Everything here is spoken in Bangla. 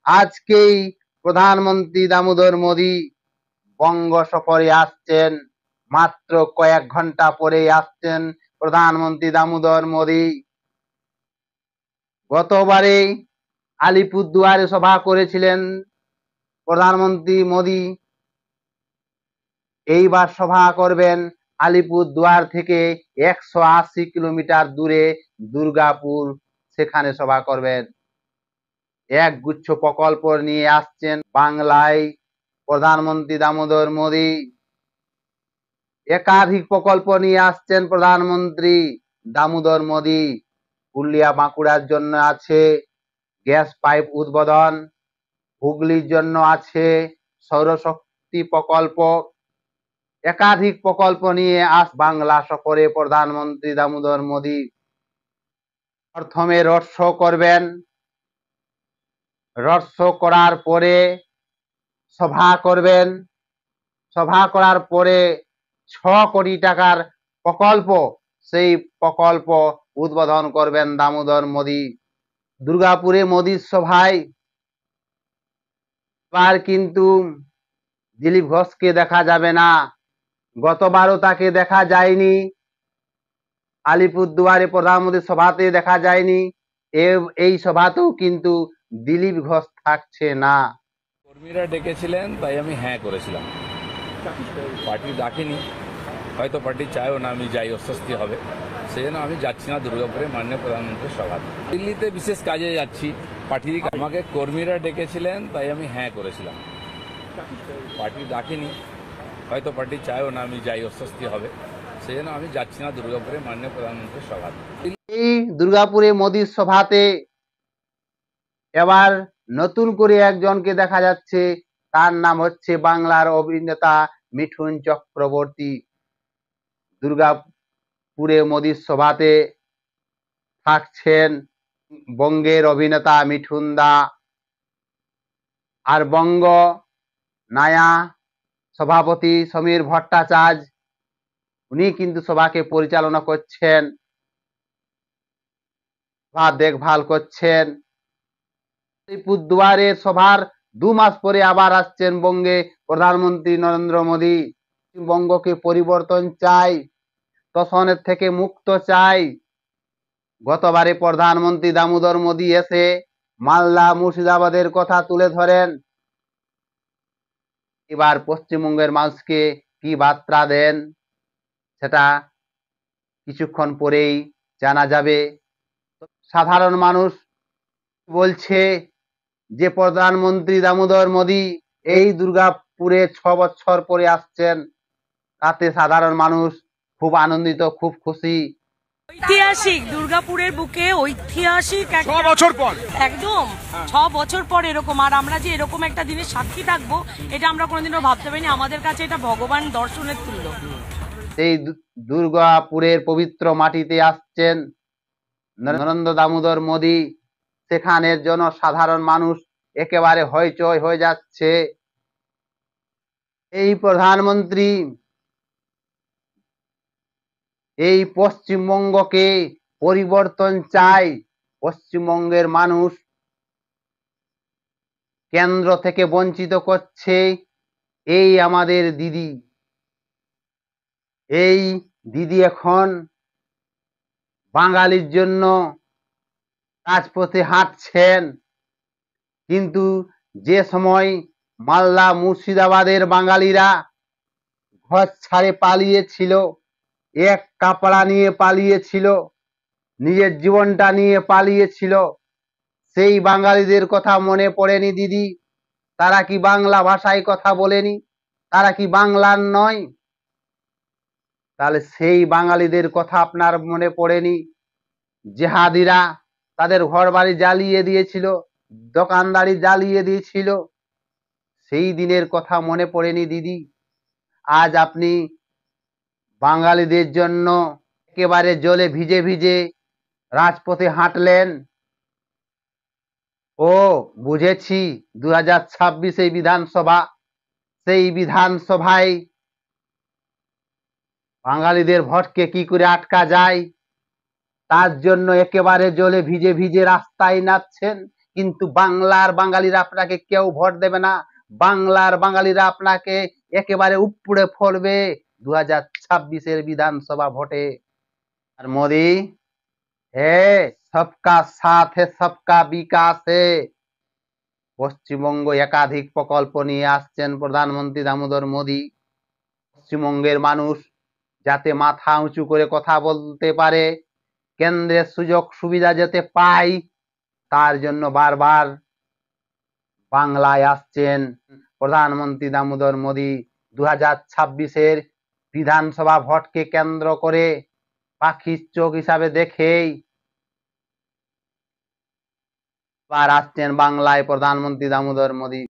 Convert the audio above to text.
আজকেই প্রধানমন্ত্রী দামোদর মোদী বঙ্গ সফরে আসছেন। মাত্র কয়েক ঘন্টা পরেই আসছেন প্রধানমন্ত্রী দামোদর মোদী। গতবারে আলিপুরদুয়ারে সভা করেছিলেন প্রধানমন্ত্রী মোদী। এইবার সভা করবেন আলিপুরদুয়ার থেকে 180 কিলোমিটার দূরে দুর্গাপুর, সেখানে সভা করবেন। একগুচ্ছ প্রকল্প নিয়ে আসছেন বাংলায় প্রধানমন্ত্রী দামোদর মোদী। একাধিক প্রকল্প নিয়ে আসছেন প্রধানমন্ত্রী দামোদর মোদী। পুরুলিয়া বাঁকুড়ার জন্য আছে গ্যাস পাইপ উদ্বোধন, হুগলির জন্য আছে সৌরশক্তি প্রকল্প। একাধিক প্রকল্প নিয়ে বাংলা সফরে প্রধানমন্ত্রী দামোদর মোদী। প্রথমে রোড শো করবেন, রোড শো করার পরে সভা করবেন, সভা করার পরে 6 কোটি টাকার প্রকল্প, সেই প্রকল্প উদ্বোধন করবেন দামোদর মোদী। দুর্গাপুরে মোদীর সভায় এবার কিন্তু দিলীপ ঘোষকে দেখা যাবে না। গতবারও তাকে দেখা যায়নি, আলিপুরদুয়ারে প্রধানমন্ত্রী সভাতে দেখা যায়নি। এই সভাতেও কিন্তু দিলীপ ঘোষ থাকছে না। কর্মীরা ডেকেছিলেন তাই আমি হ্যাঁ করেছিলাম। পার্টি ডাকেনি, হয়তো পার্টি চায়ও না আমি যাই, অস্বস্তি হবে, সেই জন্য আমি যাচ্ছি না দুর্গাপুরে মাননীয় প্রধানমন্ত্রীর সভাতে। দিল্লিতে বিশেষ কাজে যাচ্ছি, পার্টির আমাকে কর্মীরা ডেকেছিলেন তাই আমি হ্যাঁ করেছিলাম। পার্টি ডাকেনি, হয়তো পার্টি চায়ও না আমি যাই, অস্বস্তি হবে, সেই জন্য আমি যাচ্ছি না দুর্গাপুরে মাননীয় প্রধানমন্ত্রীর সভাতে। এই দুর্গাপুরে মোদীর সভাতে এবার নতুন করে একজনকে দেখা যাচ্ছে, তার নাম হচ্ছে বাংলার অভিনেতা মিঠুন চক্রবর্তী। দুর্গাপুরে মোদীর সভাতে থাকছেন বঙ্গের অভিনেতা মিঠুন দা, আর বঙ্গ নায়া সভাপতি সমীর ভট্টাচার্য, উনি কিন্তু সভাকে পরিচালনা করছেন, সভা দেখভাল করছেন। আলিপুরদুয়ারের সভার 2 মাস পরে আবার আসছেন বঙ্গে প্রধানমন্ত্রী নরেন্দ্র মোদী। বঙ্গকে পরিবর্তন চাই, তোষণের থেকে মুক্ত চাই। গতবারে প্রধানমন্ত্রী দামোদর মোদী এসে মালদা মুর্শিদাবাদের কথা তুলে ধরেন। এবার পশ্চিমবঙ্গের মানুষকে কি বার্তা দেন সেটা কিছুক্ষণ পরেই জানা যাবে। সাধারণ মানুষ বলছে যে প্রধানমন্ত্রী দামোদর মোদী এই দুর্গাপুরে 6 বছর পরে আসছেন, তাতে সাধারণ মানুষ খুব আনন্দিত, খুব খুশি। ঐতিহাসিক দুর্গাপুরের বুকে ঐতিহাসিক 6 বছর পর, একদম 6 বছর পর এরকম, আর আমরা যে এরকম একটা দিনের সাক্ষী থাকবো এটা আমরা কোনোদিনও ভাবতে পারিনি। আমাদের কাছে এটা ভগবান দর্শনের তুল্য। এই দুর্গাপুরের পবিত্র মাটিতে আসছেন নরেন্দ্র দামোদর মোদী, সেখানের জনসাধারণ মানুষ একেবারে হইচই হয়ে যাচ্ছে। এই প্রধানমন্ত্রী এই পশ্চিমবঙ্গকে পরিবর্তন চায়। পশ্চিমবঙ্গের মানুষ কেন্দ্র থেকে বঞ্চিত করছে এই আমাদের দিদি। এই দিদি এখন বাঙালির জন্য রাজপথে হাঁটছেন, কিন্তু যে সময় মালদা মুর্শিদাবাদের বাঙালিরা ঘর ছাড়ে পালিয়েছিল, এক কাপড়া নিয়ে পালিয়েছিল, নিজের জীবনটা নিয়ে পালিয়েছিল, সেই বাঙালিদের কথা মনে পড়েনি দিদি? তারা কি বাংলা ভাষায় কথা বলেনি? তারা কি বাংলার নয়? তাহলে সেই বাঙালিদের কথা আপনার মনে পড়েনি? জেহাদিরা তাদের ঘর বাড়ি জ্বালিয়ে দিয়েছিল, দোকানদারি জ্বালিয়ে দিয়েছিল, সেই দিনের কথা মনে পড়েনি দিদি? আজ আপনি বাঙালিদের জন্য একেবারে জলে ভিজে ভিজে রাজপথে হাঁটলেন। ও বুঝেছি, 2026 বিধানসভা, সেই বিধানসভায় বাঙালিদের ভোটকে কি করে আটকা যায় তার জন্য একেবারে জলে ভিজে ভিজে রাস্তায় নামছেন, কিন্তু বাংলার বাঙালিরা আপনাকে কেউ ভোট দেবে না। বাংলার বাঙালিরা আপনাকে একেবারে উপড়ে ফেলবে 2026 বিধানসভা ভোটে। আর মোদি হে সবকা সাথ হে সবকা বিকাশ হে। পশ্চিমবঙ্গ একাধিক প্রকল্প নিয়ে আসছেন প্রধানমন্ত্রী দামোদর মোদি। পশ্চিমবঙ্গের মানুষ যাতে মাথা উঁচু করে কথা বলতে পারে, কেন্দ্রের সুযোগ সুবিধা যাতে পায়, তার জন্য বারবার বাংলায় আসছেন প্রধানমন্ত্রী দামোদর মোদি। 2026 বিধানসভা ভোটকে কেন্দ্র করে পাখির চোখ হিসাবে দেখেই এবার আসছেন বাংলায় প্রধানমন্ত্রী দামোদর মোদি।